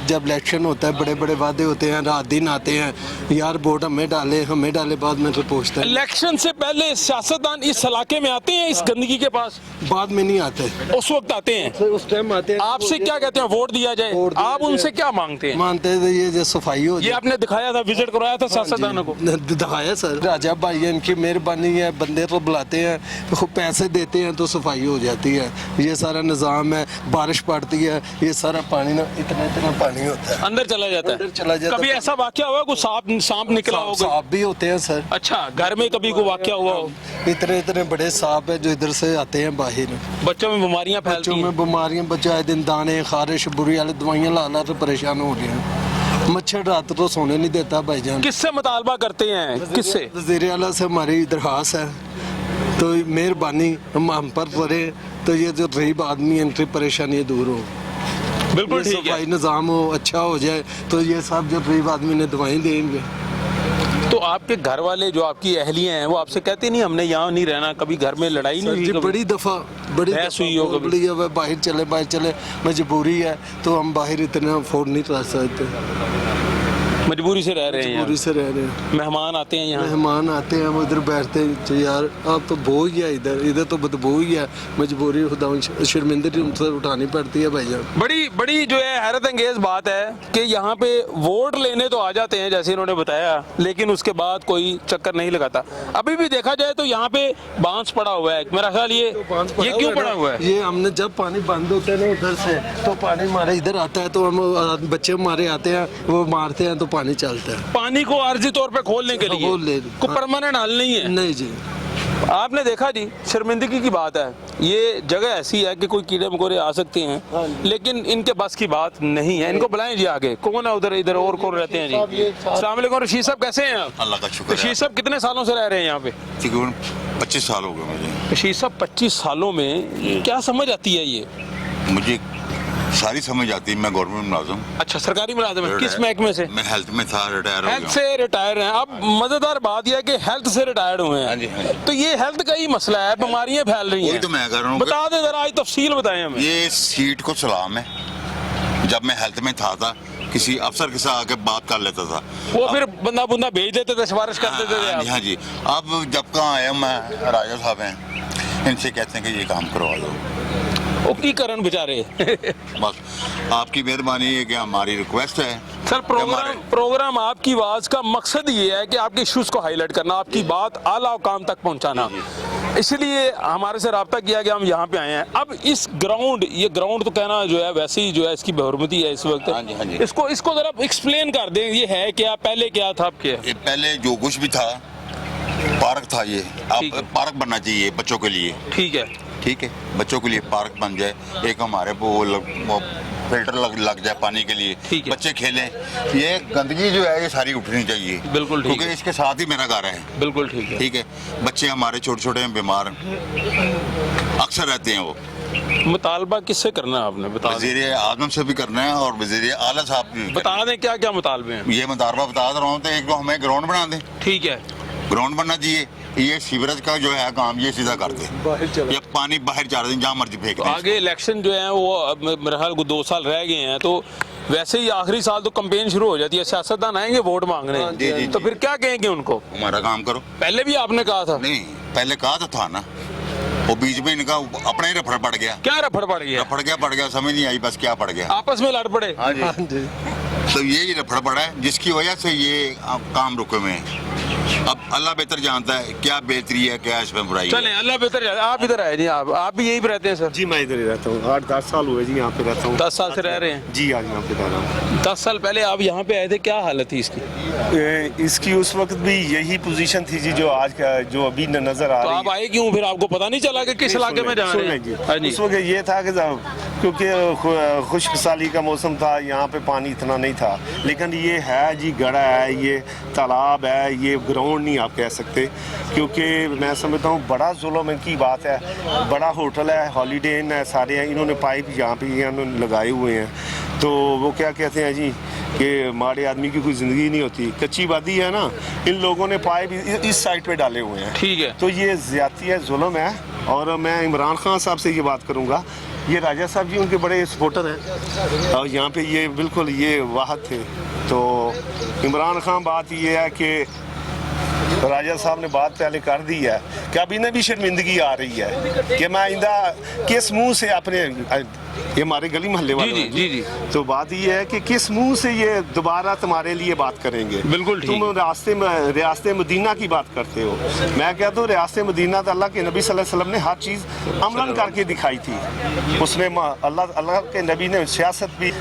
जब इलेक्शन होता है, बड़े बड़े वादे होते हैं, रात दिन आते हैं, यार वोट हमें डाले, बाद में तो पूछते हैं। इलेक्शन से पहले सियासतदान इस इलाके में आते हैं, इस गंदगी के पास? बाद में नहीं आते, उस वक्त आते हैं। उस टाइम आते हैं। आपसे क्या कहते हैं, वोट दिया जाए? वोट दिया आप जाए। उनसे क्या मांगते हैं? मानते हैं ये जो सफाई हो ये जाए। आपने दिखाया था, विजिट करवाया था सियासतदानों को? दिखाया सर, राजा भाई है, इनकी मेहरबानी है, बंदे को बुलाते हैं, तो पैसे देते हैं तो सफाई हो जाती है। ये सारा निज़ाम है, बारिश पड़ती है, ये सारा पानी ना इतना पानी होता है, अंदर चला जाता अंदर है। चला जाता कभी है। ऐसा वाकया हुआ कोई सांप निकला होगा? सांप भी होते हैं सर। अच्छा, घर में कभी कोई वाकया हुआ हो? इतने बड़े सांप है जो इधर से आते हैं बाहर। बच्चों में बीमारियां फैलती बच्चों हैं? में बीमारियां, बच्चे आए दिन दाने, खारिश, बुरी वाली दवाइयां ला तो परेशान हो रहे हैं। मच्छर रात तो सोने नहीं देता भाईजान। किससे मुतालबा करते हैं, किससे? वज़ीर आला से हमारी दरख्वास्त है, तो मेहरबानी हम पर करे तो ये जो गरीब आदमी है इनकी परेशानी दूर हो, बिल्कुल ये ठीक है। सफाई निज़ाम हो, अच्छा हो जाए तो ये सब जो गरीब आदमी ने दवाई देंगे। तो आपके घर वाले जो आपकी अहलियां हैं वो आपसे कहते नहीं हमने यहाँ नहीं रहना, कभी घर में लड़ाई नहीं हुई? जी, कभी? बड़ी दफ़ा बहस हुई हो कभी? बड़ी है, बाहर चले मजबूरी है तो हम बाहर इतना अफोर्ड नहीं कर सकते, मजबूरी से रह रहे हैं यहाँ? मजबूरी से रह रहे हैं। मेहमान आते हैं यहाँ? मेहमान आते हैं, वो इधर बैठते हैं, तो यार आप तो बो ही है, इधर तो बदबू ही है, मजबूरी खुदा शर्मिंदगी उनसे उठानी पड़ती है भाईजान। बड़ी जो है हैरत अंगेज बात है कि यहाँ पे वोट लेने तो आ जाते हैं जैसे इन्होंने बताया, लेकिन उसके बाद कोई चक्कर नहीं लगाता। अभी भी देखा जाए तो यहाँ पे बांस पड़ा हुआ है, मेरा ख्याल ये क्यों पड़ा हुआ है? ये हमने जब पानी बंद होता है ना उधर से, तो पानी हमारे इधर आता है, तो हम बच्चे हमारे आते हैं, वो मारते हैं तो पानी चलता है। पानी को आर्जी तौर पे खोलने के लिए? खोल ले। कोई परमानेंट हल नहीं है? नहीं जी। आपने देखा जी, शर्मिंदगी की बात है, ये जगह ऐसी है कि कोई कीड़े मकोड़े आ सकते हैं, लेकिन इनके बस की बात नहीं है। इनको बुलाएं जी आगे, कौन है उधर, इधर और कौन रहते हैं जी? अस्सलाम वालेकुम रशीद साहब, कैसे हैं आप? अल्लाह का शुक्र रशीद है। साहब कितने सालों से रह रहे हैं यहाँ पे? तकरीबन 25 साल हो गए मुझे। रशीद साहब 25 सालों में क्या समझ आती है ये? मुझे सारी समझ आती है, मैं गवर्नमेंट मुलाजिम। अच्छा, सरकारी मुलाजिम है, किस महकमे से? मैं हेल्थ में था, रिटायर हो हेल्थ गया। से रिटायर हैं। अब मजेदार बात यह है कि हेल्थ से रिटायर्ड हुए हाँ जी, हाँ जी। हैं, तो ये हेल्थ का ही मसला है, बीमारियां फैल रही वही हैं। तो मैं कह रहा हूँ बता दे जरा, आज तफसील बताएं हमें। ये सीट को सलाम है, जब मैं हेल्थ में था किसी अफसर के साथ आके बात कर लेता था, वो फिर बंदा बुंदा भेज देते थे, सिफारिश कर देते थे हाँ जी, आप। हाँ जी। अब जब कहाँ आया मैं, राजा साहब हैं, इनसे कहते हैं कि ये काम करवा दो, वो की करन बेचारे। बस आपकी मेहरबानी है कि हमारी रिक्वेस्ट है। सर, हमारे- प्रोग्राम आपकी आवाज़ का मकसद ये है कि आपके इश्यूज को हाईलाइट करना, आपकी बात आला काम तक पहुंचाना, इसलिए हमारे से रब्ता किया कि हम यहाँ पे आए हैं। अब इस ये ग्राउंड तो कहना जो है वैसे ही जो है इसकी बहुरमती है इस वक्त। हाँ जी, हाँ जी। इसको जरा एक्सप्लेन कर दें, ये है क्या, पहले क्या था, अब क्या है? ये पहले जो कुछ भी था पार्क था, ये ठीक है। अब पार्क बनना चाहिए बच्चों के लिए। ठीक है, ठीक है, बच्चों के लिए पार्क बन जाए, एक हमारे वो फिल्टर लग जाए पानी के लिए, ठीक है। बच्चे खेलें। ये गंदगी जो है ये सारी उठनी चाहिए, बिल्कुल ठीक क्योंकि है। इसके साथ ही मेरा घर है। बिल्कुल ठीक है। ठीक है, बच्चे हमारे छोटे छोटे हैं, बीमार अक्सर रहते हैं। वो मुतालबा किससे करना है आपने, बता दें। वज़ीर आज़म से भी करना है और वज़ीर आला साहब भी बता दें क्या क्या मुतालबे हैं। ये मुतालबा बता रहा हूँ। तो एक तो हमें ग्राउंड बना दें, ठीक है, ग्राउंड बनना चाहिए। ये सीवरेज का जो है काम ये सीधा कर दे, ये पानी बाहर जा रहे हैं, जहाँ मर्जी फेंक तो दें। आगे इलेक्शन जो है वो अब मेरे ख्याल को 2 साल रह गए हैं, तो वैसे ही आखिरी साल तो कैंपेन शुरू हो जाती है, सियासतदान आएंगे वोट मांगने, जी, जी, तो जी। फिर क्या कहेंगे उनको? हमारा काम करो। पहले भी आपने कहा था। नहीं, पहले कहा तो था ना, वो बीच में इनका अपना ही रफड़ पड़ गया। क्या रफड़ पड़ गया? पड़ गया समझ नहीं आई बस क्या पड़ गया। आपस में लड़ पड़े? हाँ जी। तो यही रफड़ पड़ा है जिसकी वजह से ये काम रुके हुए हैं। अब अल्लाह बेहतर जानता है क्या बेहतरी है क्या इसमें बुराई है। चलें, अल्लाह बेहतर जानता है। आप इधर आए जी, आप भी यहीं पे रहते हैं सर? जी मैं इधर ही रहता हूँ, 8-10 साल हुए जी यहाँ पे रहता हूँ। 10 साल से रह रहे हैं जी? आज यहाँ पे रह रहा हूँ। 10 साल पहले आप यहाँ पे आए थे, क्या हालत थी इसकी? इसकी उस वक्त भी यही पोजीशन थी जी जो आज का जो अभी नजर आ तो रही आप आए क्यों फिर? आपको पता नहीं चला कि किस इलाके में जा रहे हैं? हाँ जी। उस वक्त ये था कि क्योंकि खुश्क साली का मौसम था, यहाँ पे पानी इतना नहीं था, लेकिन ये है जी गड़ा है, ये तालाब है, ये ग्राउंड नहीं आप कह सकते, क्योंकि मैं समझता हूँ बड़ा जुल्म की बात है। बड़ा होटल है, हॉलीडे इन है, सारे हैं, इन्होंने पाइप यहाँ पे इन्होंने लगाए हुए हैं। तो वो क्या कहते हैं जी कि माड़े आदमी की कोई ज़िंदगी नहीं होती, कच्ची वादी है ना, इन लोगों ने पाइप इस साइड पे डाले हुए हैं। ठीक है। तो ये ज़्यादती है, जुल्म है। और मैं इमरान खान साहब से ये बात करूँगा, ये राजा साहब जी उनके बड़े सपोर्टर हैं और यहाँ पे ये बिल्कुल ये वाहद थे। तो इमरान खान बात ये है कि राजा साहब ने बात पहले कर दी है कि अब इन्हें भी शर्मिंदगी आ रही है कि मैं आइंदा किस मुंह से अपने ये हमारे गली मोहल्ले वाले जी, जी, जी। तो बात ये है कि किस मुंह से ये दोबारा तुम्हारे लिए बात करेंगे। बिल्कुल ठीक। तुम रियासत मदीना की बात करते हो, मैं कहता हूँ रियासत मदीना तो अल्लाह के नबी सल्लल्लाहु अलैहि वसल्लम ने हर चीज़ अमलन करके दिखाई थी। उसमें अल्लाह के नबी ने सियासत भी,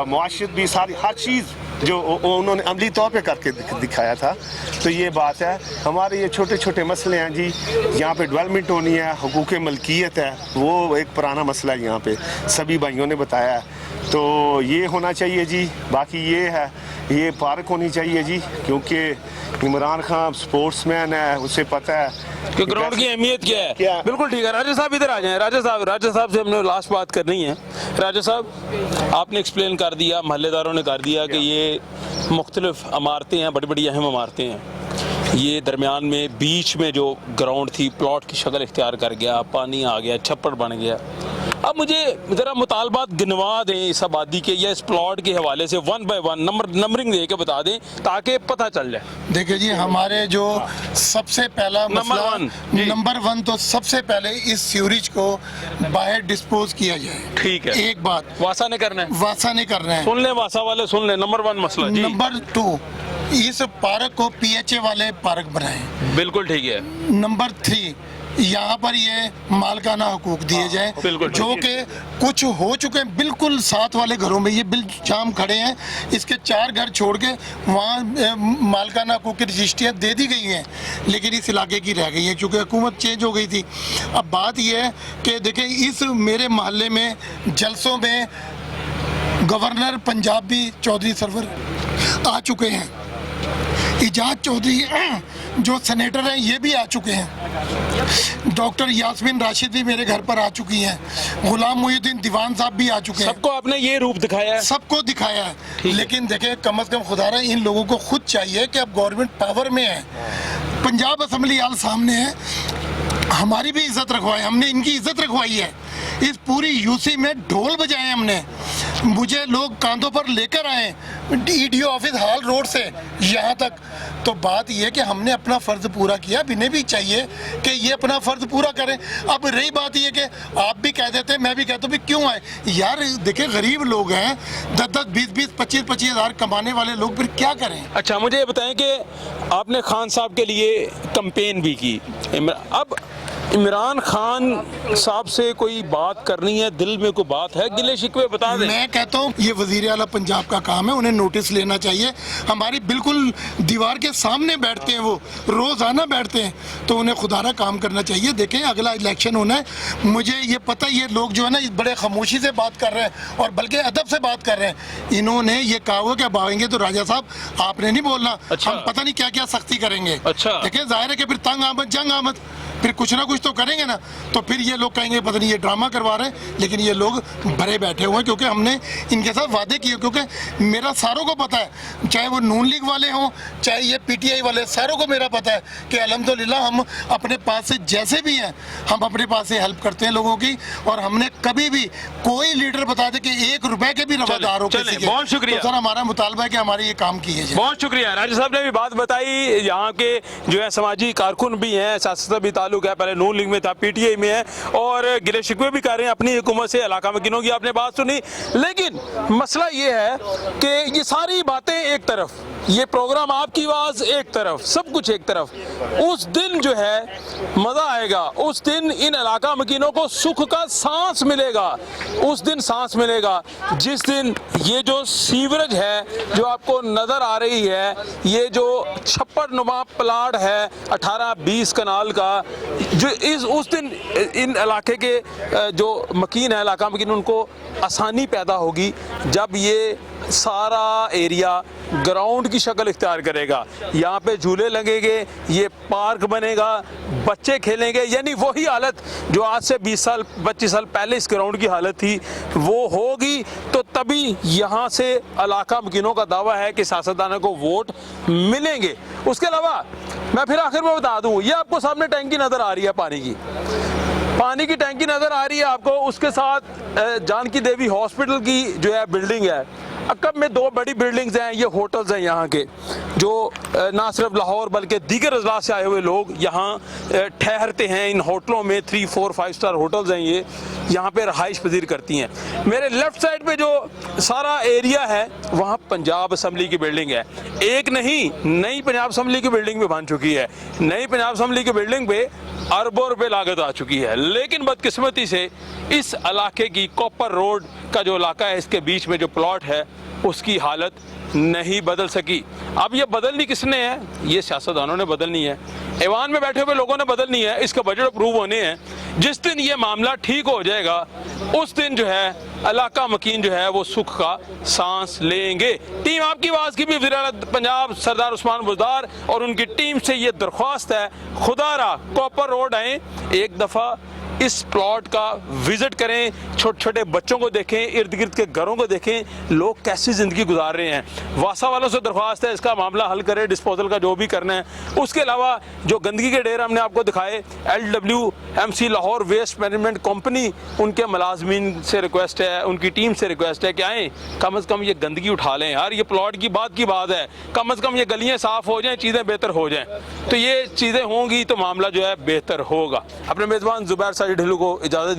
मुआशरत भी, सारी हर चीज़ जो उन्होंने अमली तौर पे करके दिखाया था। तो ये बात है, हमारे ये छोटे छोटे मसले हैं जी, यहाँ पे डेवलपमेंट होनी है, हुकूक मलकियत है, वो एक पुराना मसला है यहाँ पे, सभी भाइयों ने बताया है। तो ये होना चाहिए जी। बाकी ये है, ये पार्क होनी चाहिए जी, क्योंकि इमरान खान स्पोर्ट्समैन है, उसे पता है कि ग्राउंड की अहमियत क्या है। बिल्कुल ठीक है। राजा साहब इधर आ जाएं। राजा साहब से हमने लास्ट बात करनी है। राजा साहब, आपने एक्सप्लेन कर दिया, महल्लेदारों ने कर दिया कि ये मुख्तलिफ इमारतें हैं, बड़ी बड़ी अहम इमारतें हैं। ये दरमियान में बीच में जो ग्राउंड थी प्लॉट की शक्ल इख्तियार कर गया, पानी आ गया, छप्पड़ बन गया। अब मुझे ज़रा मुतालबात गिनवा दें इस आबादी के या इस प्लॉट के हवाले से, 1 बाय 1 नंबरिंग दे के बता दें ताकि पता चल जाए। देखिए जी, हमारे जो सबसे पहला नंबर 1 तो सबसे पहले इस सीवरेज को बाहर डिस्पोज किया जाए। ठीक है। एक बात वासा नहीं करना है, वासा नहीं करना है। सुन ले वासा वाले, सुन ले। नंबर 1 मसला जी। नंबर 2, इस पार्क को PHA वाले पार्क बनाएं। बिल्कुल ठीक है। नंबर 3, यहाँ पर ये मालकाना हकूक दिए जाए, जो कि कुछ हो चुके हैं। बिल्कुल साथ वाले घरों में ये बिल जाम खड़े हैं, इसके 4 घर छोड़ के वहाँ मालकाना हकूक की रजिस्ट्रियाँ दे दी गई हैं, लेकिन इस इलाके की रह गई हैं क्योंकि हुकूमत चेंज हो गई थी। अब बात ये है कि देखें, इस मेरे मोहल्ले में जलसों में गवर्नर पंजाब भी चौधरी सरवर आ चुके हैं, इजाज चौधरी जो सेनेटर हैं ये भी आ चुके हैं, डॉक्टर यास्मीन राशिद भी मेरे घर पर आ चुकी हैं, गुलाम मुहिउद्दीन दीवान साहब भी आ चुके हैं। सबको आपने ये रूप दिखाया है? सबको दिखाया है। लेकिन देखें, कम अज कम खुदारा इन लोगों को खुद चाहिए कि अब गवर्नमेंट पावर में है, पंजाब असम्बली हाल सामने है, हमारी भी इज्जत रखवाई, हमने इनकी इज्जत रखवाई है। इस पूरी यूसी में ढोल बजाए हमने, मुझे लोग कांधों पर लेकर आए DDO ऑफिस हाल रोड से यहाँ तक। तो बात यह कि हमने अपना फ़र्ज़ पूरा किया, अब इन्हें भी चाहिए कि ये अपना फ़र्ज़ पूरा करें। अब रही बात यह कि आप भी कह देते, मैं भी कहता हूँ भी क्यों आए यार, देखिए गरीब लोग हैं, 10-10, 20-20, 25-25 हज़ार कमाने वाले लोग फिर क्या करें। अच्छा, मुझे ये बताएं कि आपने खान साहब के लिए कैंपेन भी की, अब इमरान खान साहब से कोई बात करनी है, दिल में कोई बात है, गिले शिकवे बता दें। मैं कहता हूँ ये वज़ीर आला पंजाब का काम है, उन्हें नोटिस लेना चाहिए। हमारी बिल्कुल दीवार के सामने बैठते हैं, वो रोज़ाना बैठते हैं, तो उन्हें खुदारा काम करना चाहिए। देखें, अगला इलेक्शन होना है, मुझे ये पता, ये लोग जो है ना बड़े खामोशी से बात कर रहे हैं और बल्कि अदब से बात कर रहे हैं। इन्होंने ये कहा हुआ कि अब आएंगे तो राजा साहब आपने नहीं बोलना। अच्छा। हम पता नहीं क्या क्या सख्ती करेंगे। अच्छा। देखें, जाहिर है कि फिर तंग आमद जंग आमद, फिर कुछ ना कुछ तो करेंगे ना, तो फिर ये लोग कहेंगे पता नहीं ये ड्रामा करवा रहे हैं, लेकिन ये लोग भरे बैठे हुए हैं क्योंकि हमने इनके साथ वादे किए। क्योंकि मेरा सारों को पता है, चाहे वो नून लीग वाले हों चाहे ये PTI वाले, सारों को मेरा पता है कि अल्हम्दुलिल्लाह हम अपने पास से जैसे भी हैं, हम अपने पास से हेल्प करते हैं लोगों की, और हमने कभी भी कोई लीडर बता दे कि 1 रुपए के भी रवादार हो किसी के, बहुत शुक्रिया। तो सर हमारा मुतालबा है कि हमारे ये काम किए जाए। बहुत शुक्रिया। राजा साहब ने भी बात बताई, यहाँ के जो है समाजी कारकुन भी हैं, सियासत भी ताल्लुक ताल्लुक है, पहले नून लीग में था, पीटीआई में है, और गिले शिकवे भी कर रहे हैं अपनी हुकूमत से। इलाका मकीनों की आपने बात सुनी, लेकिन मसला ये है कि ये सारी बातें एक तरफ, ये प्रोग्राम आपकी आवाज एक तरफ, सब कुछ एक तरफ, उस दिन जो है मजा आएगा, उस दिन इन इलाका मकीनों को सुख का सांस मिलेगा, उस दिन सांस मिलेगा जिस दिन ये जो सीवरेज है जो आपको नजर आ रही है, ये जो छप्पर नुमा प्लाट है 18-20 कनाल का, जो उस दिन इन इलाके के जो मकीन है, इलाका मकीन, उनको आसानी पैदा होगी जब ये सारा एरिया ग्राउंड की शक्ल इख्तियार करेगा। यहाँ पे झूले लगेंगे, ये पार्क बनेगा, बच्चे खेलेंगे, यानी वही हालत जो आज से 20 साल 25 साल पहले इस ग्राउंड की हालत थी वो होगी। तो तभी यहाँ से इलाका मकीनों का दावा है कि सियासतदानों को वोट मिलेंगे। उसके अलावा मैं फिर आखिर में बता दूँ, ये आपको सामने टैंकी नज़र आ रही है, पानी की टैंकी नज़र आ रही है आपको, उसके साथ जानकी देवी हॉस्पिटल की जो है बिल्डिंग है। अकब में 2 बड़ी बिल्डिंग्स हैं, ये होटल्स हैं यहाँ के, जो ना सिर्फ लाहौर बल्कि दीगर अजला से आए हुए लोग यहाँ ठहरते हैं। इन होटलों में 3, 4, 5 स्टार होटल्स हैं, ये यहाँ पे रहाइश पजीर करती हैं। मेरे लेफ्ट साइड पे जो सारा एरिया है वहाँ पंजाब असम्बली की बिल्डिंग है, एक नहीं, नई पंजाब असम्बली की बिल्डिंग भी बन चुकी है। नई पंजाब असम्बली की बिल्डिंग पे अरबों रुपए लागत आ चुकी है, लेकिन बदकिस्मती से इस इलाके की कॉपर रोड का जो इलाका है, इसके बीच में जो प्लॉट है उसकी हालत नहीं बदल सकी। अब ये बदलनी किसने है? ये सियासतदानों ने बदलनी है, ऐवान में बैठे हुए लोगों ने बदलनी है, इसका बजट अप्रूव होने हैं। जिस दिन ये मामला ठीक हो जाएगा उस दिन जो है इलाका मकीन जो है वो सुख का सांस लेंगे। टीम आपकी आवाज़ की भी वज़ीर-ए-आला पंजाब सरदार उस्मान बुज़दार और उनकी टीम से ये दरख्वास्त है, खुदारा कॉपर रोड आए, एक दफ़ा इस प्लॉट का विजिट करें, छोटे छोटे बच्चों को देखें, इर्द गिर्द के घरों को देखें, लोग कैसी ज़िंदगी गुजार रहे हैं। वासा वालों से दरख्वास्त है इसका मामला हल करें, डिस्पोजल का जो भी करना है। उसके अलावा जो गंदगी के ढेर हमने आपको दिखाए, LWMC Lahore waste management company, उनके मुलाजमीन से रिक्वेस्ट है, उनकी टीम से रिक्वेस्ट है कि आएँ, कम अज़ कम ये गंदगी उठा लें यार। ये प्लॉट की बात है, कम अज़ कम ये गलियाँ साफ़ हो जाएँ, चीज़ें बेहतर हो जाएँ। तो ये चीज़ें होंगी तो मामला जो है बेहतर होगा। अपने मेज़बान ज़ुबैर साजिद ढिल्लू को इजाज़त